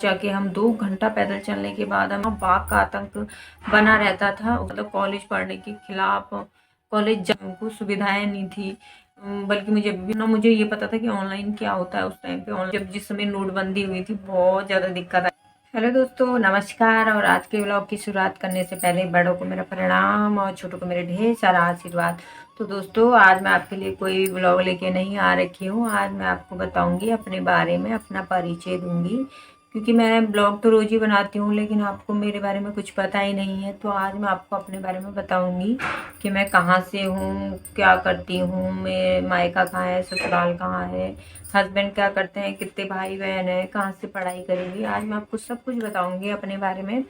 जाके हम 2 घंटा पैदल चलने के बाद हमें बाघ का आतंक बना रहता था। मतलब कॉलेज पढ़ने के खिलाफ कॉलेज जाने को सुविधाएँ नहीं थी। बल्कि मुझे ये पता था कि ऑनलाइन क्या होता है उस टाइम पे। ऑन जब जिस समय नोटबंदी हुई थी बहुत ज़्यादा दिक्कत आई। हेलो दोस्तों, नमस्कार। और आज के व्लॉग की शुरुआत करने से पहले बड़ों को मेरा प्रणाम और छोटों को मेरे ढेर सारा आशीर्वाद। तो दोस्तों, आज मैं आपके लिए कोई व्लॉग लेके नहीं आ रखी हूँ। आज मैं आपको बताऊंगी अपने बारे में, अपना परिचय दूंगी। क्योंकि मैं ब्लॉग तो रोज़ ही बनाती हूँ, लेकिन आपको मेरे बारे में कुछ पता ही नहीं है। तो आज मैं आपको अपने बारे में बताऊंगी कि मैं कहाँ से हूँ, क्या करती हूँ, मेरे मायका कहाँ है, ससुराल कहाँ है, हस्बैंड क्या करते हैं, कितने भाई बहन हैं, कहाँ से पढ़ाई करेंगी। आज मैं आपको सब कुछ बताऊंगी अपने बारे में।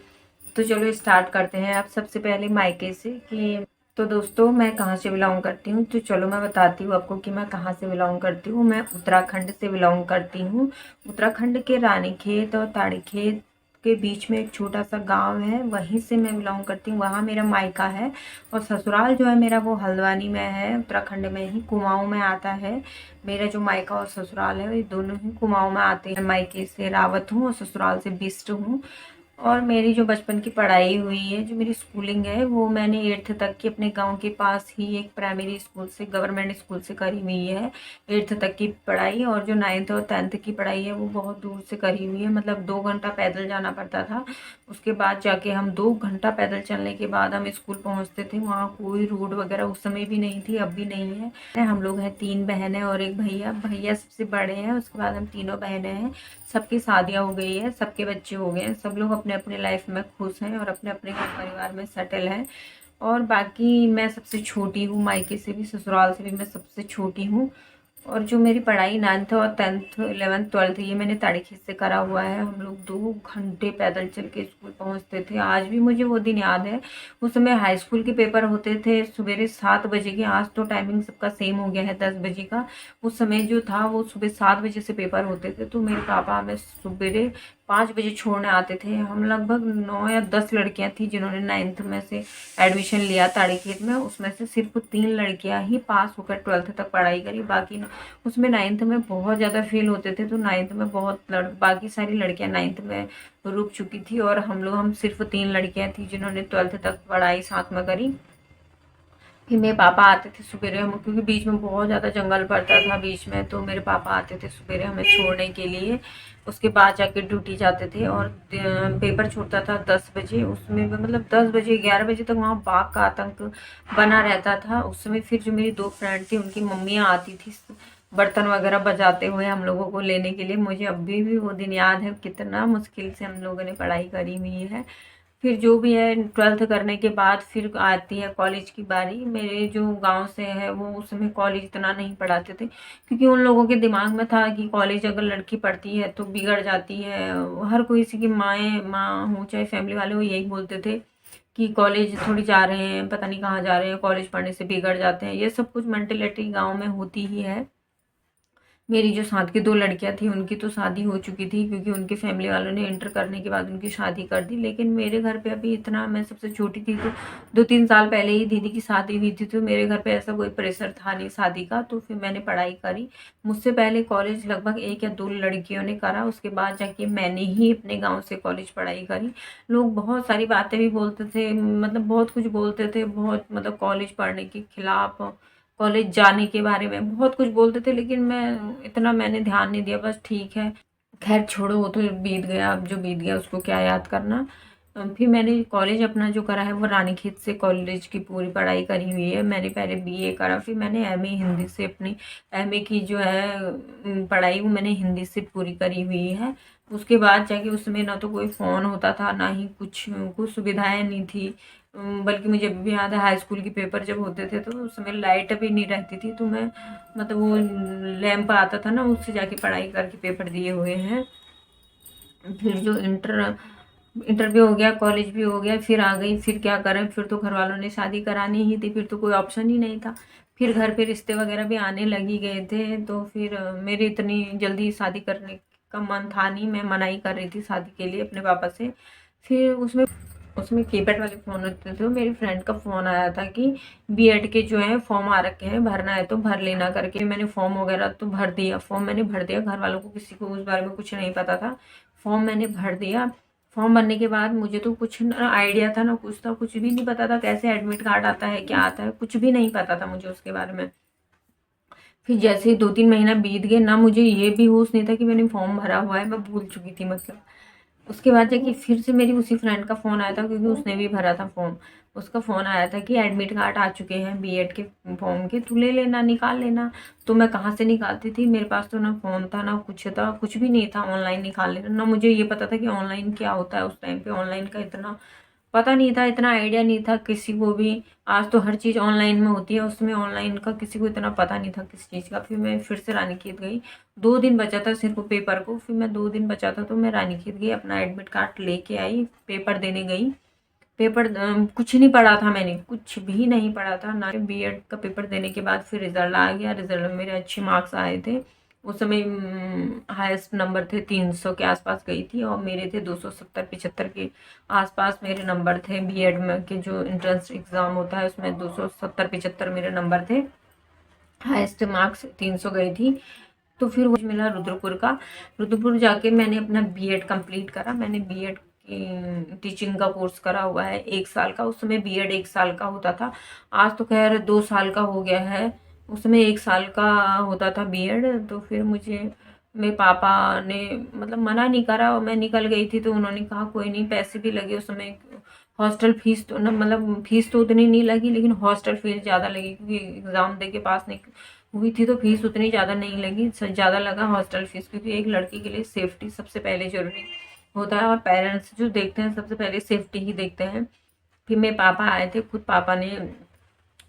तो चलो स्टार्ट करते हैं। आप सबसे पहले मायके से कि तो दोस्तों, मैं कहाँ से बिलोंग करती हूँ। तो चलो मैं बताती हूँ आपको कि मैं कहाँ से बिलोंग करती हूँ। मैं उत्तराखंड से बिलोंग करती हूँ। उत्तराखंड के रानीखेत और ताड़ीखेत के बीच में एक छोटा सा गांव है, वहीं से मैं बिलोंग करती हूँ। वहाँ मेरा मायका है। और ससुराल जो है मेरा वो हल्द्वानी में है, उत्तराखंड में ही कुमाऊँ में आता है। मेरा जो मायका और ससुराल है ये दोनों ही कुमाऊँ में आते हैं। मायके से रावत हूँ और ससुराल से बिष्ट हूँ। और मेरी जो बचपन की पढ़ाई हुई है, जो मेरी स्कूलिंग है, वो मैंने 8th तक की अपने गांव के पास ही एक प्राइमरी स्कूल से, गवर्नमेंट स्कूल से करी हुई है। 8th तक की पढ़ाई। और जो 9th और 10th की पढ़ाई है वो बहुत दूर से करी हुई है। मतलब 2 घंटा पैदल जाना पड़ता था। उसके बाद जाके हम 2 घंटा पैदल चलने के बाद हम स्कूल पहुंचते थे। वहाँ कोई रोड वगैरह उस समय भी नहीं थी, अब भी नहीं है। हम लोग हैं 3 बहनें और एक भैया। भैया सबसे बड़े हैं, उसके बाद हम तीनों बहनें हैं। सबकी शादियाँ हो गई है, सबके बच्चे हो गए हैं, सब लोग अपने अपने लाइफ में खुश हैं और अपने अपने घर परिवार में सेटल हैं। और बाकी मैं सबसे छोटी हूँ, मायके से भी ससुराल से भी मैं सबसे छोटी हूँ। और जो मेरी पढ़ाई 9th और 10th 11th 12th ये मैंने ताड़ीखेत से करा हुआ है। हम लोग 2 घंटे पैदल चल के स्कूल पहुंचते थे। आज भी मुझे वो दिन याद है। उस समय हाई स्कूल के पेपर होते थे सवेरे 7 बजे के। आज तो टाइमिंग सबका सेम हो गया है 10 बजे का। उस समय जो था वो सुबह 7 बजे से पेपर होते थे। तो मेरे पापा हमें सवेरे 5 बजे छोड़ने आते थे। हम लगभग 9 या 10 लड़कियां थी जिन्होंने 9th में से एडमिशन लिया ताड़ीखेत में। उसमें से सिर्फ 3 लड़कियां ही पास होकर 12th तक पढ़ाई करी। बाकी उसमें 9th में बहुत ज़्यादा फेल होते थे। तो 9th में बाकी सारी लड़कियां 9th में रुक चुकी थी। और हम सिर्फ 3 लड़कियां थी जिन्होंने 12th तक पढ़ाई साथ में करी। फिर मेरे पापा आते थे सवेरे, हम क्योंकि बीच में बहुत ज़्यादा जंगल पड़ता था बीच में, तो मेरे पापा आते थे सवेरे हमें छोड़ने के लिए। उसके बाद जाके ड्यूटी जाते थे। और पेपर छूटता था 10 बजे। उसमें भी मतलब 10 बजे 11 बजे तक वहाँ बाघ का आतंक बना रहता था। उस समय फिर जो मेरी 2 फ्रेंड थी उनकी मम्मियाँ आती थी बर्तन वगैरह बजाते हुए हम लोगों को लेने के लिए। मुझे अभी भी वो दिन याद है, कितना मुश्किल से हम लोगों ने पढ़ाई करी हुई है। फिर जो भी है 12th करने के बाद फिर आती है कॉलेज की बारी। मेरे जो गांव से है वो उस समय कॉलेज इतना नहीं पढ़ाते थे, क्योंकि उन लोगों के दिमाग में था कि कॉलेज अगर लड़की पढ़ती है तो बिगड़ जाती है। हर कोई सी की माँ हो चाहे फैमिली वाले हो यही बोलते थे कि कॉलेज थोड़ी जा रहे हैं, पता नहीं कहाँ जा रहे हैं, कॉलेज पढ़ने से बिगड़ जाते हैं। ये सब कुछ मेंटेलिटी गाँव में होती ही है। मेरी जो साथ की 2 लड़कियां थी उनकी तो शादी हो चुकी थी, क्योंकि उनके फैमिली वालों ने इंटर करने के बाद उनकी शादी कर दी। लेकिन मेरे घर पे अभी इतना, मैं सबसे छोटी थी तो 2-3 साल पहले ही दीदी की शादी हुई थी। तो मेरे घर पे ऐसा कोई प्रेशर था नहीं शादी का। तो फिर मैंने पढ़ाई करी। मुझसे पहले कॉलेज लगभग 1 या 2 लड़कियों ने करा। उसके बाद जाके मैंने ही अपने गाँव से कॉलेज पढ़ाई करी। लोग बहुत सारी बातें भी बोलते थे, मतलब बहुत कुछ बोलते थे, बहुत मतलब कॉलेज पढ़ने के खिलाफ, कॉलेज जाने के बारे में बहुत कुछ बोलते थे। लेकिन मैंने ध्यान नहीं दिया, बस ठीक है, खैर छोड़ो, वो तो बीत गया। अब जो बीत गया उसको क्या याद करना। फिर मैंने कॉलेज अपना जो करा है वो रानीखेत से कॉलेज की पूरी पढ़ाई करी हुई है। मैंने पहले बीए करा, फिर मैंने एमए हिंदी से अपनी एमए की जो है पढ़ाई वो मैंने हिंदी से पूरी करी हुई है। उसके बाद जाके उसमें ना तो कोई फ़ोन होता था, ना ही कुछ कुछ सुविधाएं नहीं थी। बल्कि मुझे अभी भी याद है, हाई स्कूल के पेपर जब होते थे तो उस समय लाइट भी नहीं रहती थी। तो मैं मतलब वो लैंप आता था ना, उससे जाके पढ़ाई करके पेपर दिए हुए हैं। फिर जो इंटर भी हो गया, कॉलेज भी हो गया, फिर आ गई। फिर क्या करें, फिर तो घर वालों ने शादी करानी ही थी, फिर तो कोई ऑप्शन ही नहीं था। फिर घर पे रिश्ते वगैरह भी आने लगी गए थे। तो फिर मेरी इतनी जल्दी शादी करने का मन था नहीं। मैं मना ही कर रही थी शादी के लिए अपने पापा से। फिर उसमें उसमें कीपैड वाले फ़ोन होते थे। तो मेरी फ्रेंड का फ़ोन आया था कि बीएड के जो है फॉर्म आ रखे हैं, भरना है तो भर लेना करके। मैंने फॉर्म वगैरह तो भर दिया, फॉर्म मैंने भर दिया। घर वालों को किसी को उस बारे में कुछ नहीं पता था। फॉर्म मैंने भर दिया। फॉर्म भरने के बाद मुझे तो कुछ ना आइडिया था ना कुछ था, कुछ भी नहीं पता था कैसे एडमिट कार्ड आता है, क्या आता है, कुछ भी नहीं पता था मुझे उसके बारे में। फिर जैसे ही 2-3 महीना बीत गए ना, मुझे ये भी होश नहीं था कि मैंने फॉर्म भरा हुआ है, मैं भूल चुकी थी मतलब। उसके बाद जाके फिर से मेरी उसी फ्रेंड का फ़ोन आया था, क्योंकि उसने भी भरा था फॉर्म। उसका फ़ोन आया था कि एडमिट कार्ड आ चुके हैं बीएड के फॉर्म के, तू ले लेना, निकाल लेना। तो मैं कहाँ से निकालती थी, मेरे पास तो ना फ़ोन था ना कुछ था, कुछ भी नहीं था ऑनलाइन निकाल लेना। ना मुझे ये पता था कि ऑनलाइन क्या होता है, उस टाइम पे ऑनलाइन का इतना पता नहीं था, इतना आइडिया नहीं था किसी को भी। आज तो हर चीज़ ऑनलाइन में होती है, उसमें ऑनलाइन का किसी को इतना पता नहीं था किस चीज़ का। फिर मैं फिर से रानीखेत गई, 2 दिन बचा था सिर्फ पेपर को। फिर मैं 2 दिन बचा था तो मैं रानीखेत गई, अपना एडमिट कार्ड लेके आई, पेपर देने गई। पेपर कुछ नहीं पढ़ा था मैंने, कुछ भी नहीं पढ़ा था ना। बीएड का पेपर देने के बाद फिर रिजल्ट आ गया, रिजल्ट में मेरे अच्छे मार्क्स आए थे। उस समय हाईएस्ट नंबर थे, 300 के आसपास गई थी, और मेरे थे 270-75 के आसपास मेरे नंबर थे। बीएड में के जो एंट्रेंस एग्ज़ाम होता है उसमें 270-75 मेरे नंबर थे। हाईएस्ट मार्क्स 300 गई थी। तो फिर वो मिला रुद्रपुर का। रुद्रपुर जाके मैंने अपना बीएड कंप्लीट करा। मैंने बीएड टीचिंग का कोर्स करा हुआ है 1 साल का। उस समय बीएड 1 साल का होता था, आज तो खैर 2 साल का हो गया है। उस समय 1 साल का होता था बीएड। तो फिर मुझे मेरे पापा ने मतलब मना नहीं करा, और मैं निकल गई थी। तो उन्होंने कहा कोई नहीं, पैसे भी लगे उस समय, हॉस्टल फीस तो ना मतलब फीस तो उतनी नहीं लगी, लेकिन हॉस्टल फीस ज़्यादा लगी, क्योंकि एग्ज़ाम दे के पास नहीं हुई थी। तो फीस उतनी ज़्यादा नहीं लगी, ज़्यादा लगा हॉस्टल फीस, क्योंकि एक लड़की के लिए सेफ्टी सबसे पहले ज़रूरी होता है, और पेरेंट्स जो देखते हैं सबसे पहले सेफ्टी ही देखते हैं। फिर मेरे पापा आए थे, खुद पापा ने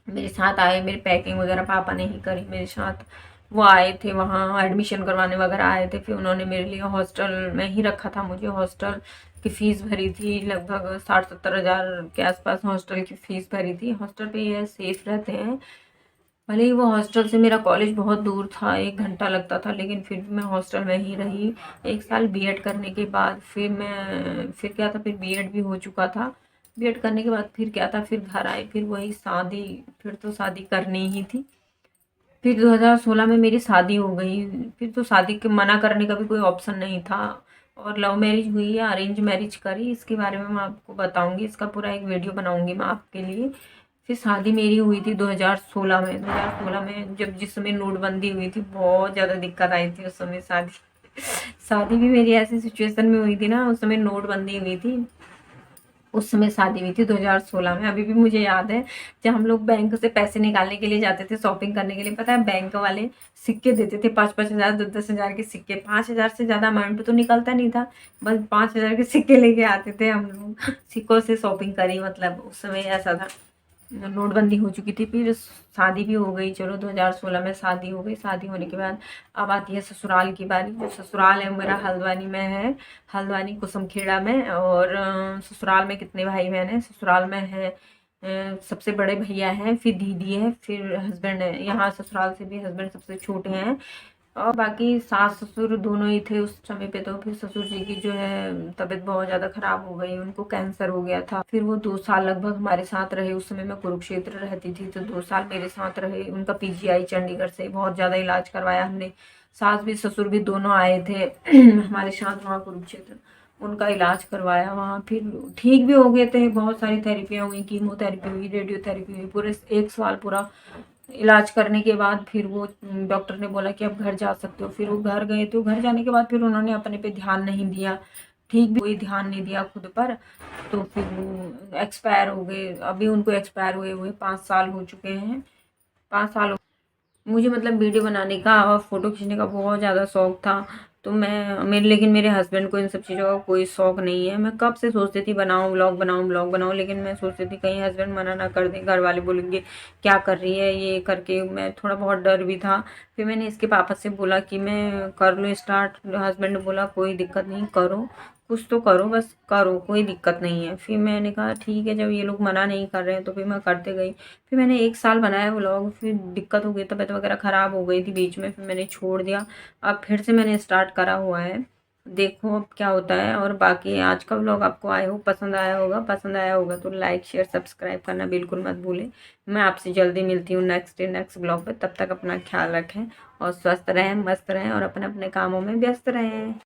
मेरे साथ आए, मेरी पैकिंग वगैरह पापा ने ही करी मेरे साथ। वो आए थे वहाँ एडमिशन करवाने वगैरह आए थे। फिर उन्होंने मेरे लिए हॉस्टल में ही रखा था, मुझे हॉस्टल की फ़ीस भरी थी लगभग 60-70 हज़ार के आसपास हॉस्टल की फ़ीस भरी थी। हॉस्टल पे ये सेफ रहते हैं, भले ही वो हॉस्टल से मेरा कॉलेज बहुत दूर था, 1 घंटा लगता था, लेकिन फिर भी मैं हॉस्टल में ही रही 1 साल। बीएड करने के बाद फिर क्या था, फिर बीएड भी हो चुका था। बीएड करने के बाद फिर क्या था, फिर घर आए, फिर वही शादी, फिर तो शादी करनी ही थी। फिर 2016 में मेरी शादी हो गई। फिर तो शादी के मना करने का भी कोई ऑप्शन नहीं था। और लव मैरिज हुई या अरेंज मैरिज करी, इसके बारे में मैं आपको बताऊंगी, इसका पूरा एक वीडियो बनाऊंगी मैं आपके लिए। फिर शादी मेरी हुई थी 2016 में। 2016 में जब जिस समय नोटबंदी हुई थी, बहुत ज़्यादा दिक्कत आई थी उस समय। शादी भी मेरी ऐसी सिचुएशन में हुई थी ना, उस समय नोटबंदी हुई थी। उस समय शादी हुई थी 2016 में। अभी भी मुझे याद है, जब हम लोग बैंक से पैसे निकालने के लिए जाते थे शॉपिंग करने के लिए, पता है बैंक वाले सिक्के देते थे, 5-5 हज़ार 10-10 हज़ार के सिक्के। 5 हज़ार से ज़्यादा अमाउंट तो निकलता नहीं था, बस 5 हज़ार के सिक्के लेके आते थे हम लोग। सिक्कों से शॉपिंग करी, मतलब उस समय ऐसा था। नोटबंदी हो चुकी थी, फिर शादी भी हो गई। चलो 2016 में शादी हो गई। शादी होने के बाद अब आती है ससुराल की बारी। जो ससुराल है मेरा हल्द्वानी में है, हल्द्वानी कुसुमखेड़ा में। और ससुराल में कितने भाई बहन हैं, ससुराल में है सबसे बड़े भैया हैं, फिर दीदी है, फिर हस्बैंड है। यहाँ ससुराल से भी हस्बैंड सबसे छोटे हैं, और बाकी सास ससुर दोनों ही थे उस समय पे। तो फिर ससुर जी की जो है तबीयत बहुत ज़्यादा ख़राब हो गई, उनको कैंसर हो गया था। फिर वो 2 साल लगभग हमारे साथ रहे। उस समय मैं कुरुक्षेत्र रहती थी, तो 2 साल मेरे साथ रहे। उनका पीजीआई चंडीगढ़ से बहुत ज़्यादा इलाज करवाया हमने। सास भी ससुर भी दोनों आए थे हमारे साथ वहाँ कुरुक्षेत्र, उनका इलाज करवाया वहाँ। फिर ठीक भी हो गए थे, बहुत सारी थेरेपियाँ हुई, कीमोथेरेपी हुई, रेडियोथेरेपी हुई। पूरे 1 साल पूरा इलाज करने के बाद फिर वो डॉक्टर ने बोला कि अब घर जा सकते हो। फिर वो घर गए, तो घर जाने के बाद फिर उन्होंने अपने पे ध्यान नहीं दिया, ठीक भी कोई ध्यान नहीं दिया खुद पर। तो फिर वो एक्सपायर हो गए। अभी उनको एक्सपायर हुए हुए 5 साल हो चुके हैं, 5 साल। मुझे मतलब वीडियो बनाने का और फ़ोटो खींचने का बहुत ज़्यादा शौक था। तो लेकिन मेरे हस्बैंड को इन सब चीज़ों का कोई शौक नहीं है। मैं कब से सोचती थी बनाऊँ व्लॉग, बनाऊँ व्लॉग बनाऊँ, लेकिन मैं सोचती थी कहीं हस्बैंड मना ना कर दें, घर वाले बोलेंगे क्या कर रही है ये करके। मैं थोड़ा बहुत डर भी था। फिर मैंने इसके पापा से बोला कि मैं कर लूँ स्टार्ट। हस्बैंड ने बोला कोई दिक्कत नहीं, करो, कुछ तो करो, बस करो, कोई दिक्कत नहीं है। फिर मैंने कहा ठीक है, जब ये लोग मना नहीं कर रहे हैं तो फिर मैं करते गई। फिर मैंने 1 साल बनाया व्लॉग, फिर दिक्कत हो गई, तबीयत वगैरह ख़राब हो गई थी बीच में, फिर मैंने छोड़ दिया। अब फिर से मैंने स्टार्ट करा हुआ है, देखो अब क्या होता है। और बाकी आज का व्लॉग आपको आए हो पसंद आया होगा, पसंद आया होगा तो लाइक शेयर सब्सक्राइब करना बिल्कुल मत भूलें। मैं आपसे जल्दी मिलती हूँ नेक्स्ट व्लॉग पर। तब तक अपना ख्याल रखें और स्वस्थ रहें, मस्त रहें और अपने अपने कामों में व्यस्त रहें।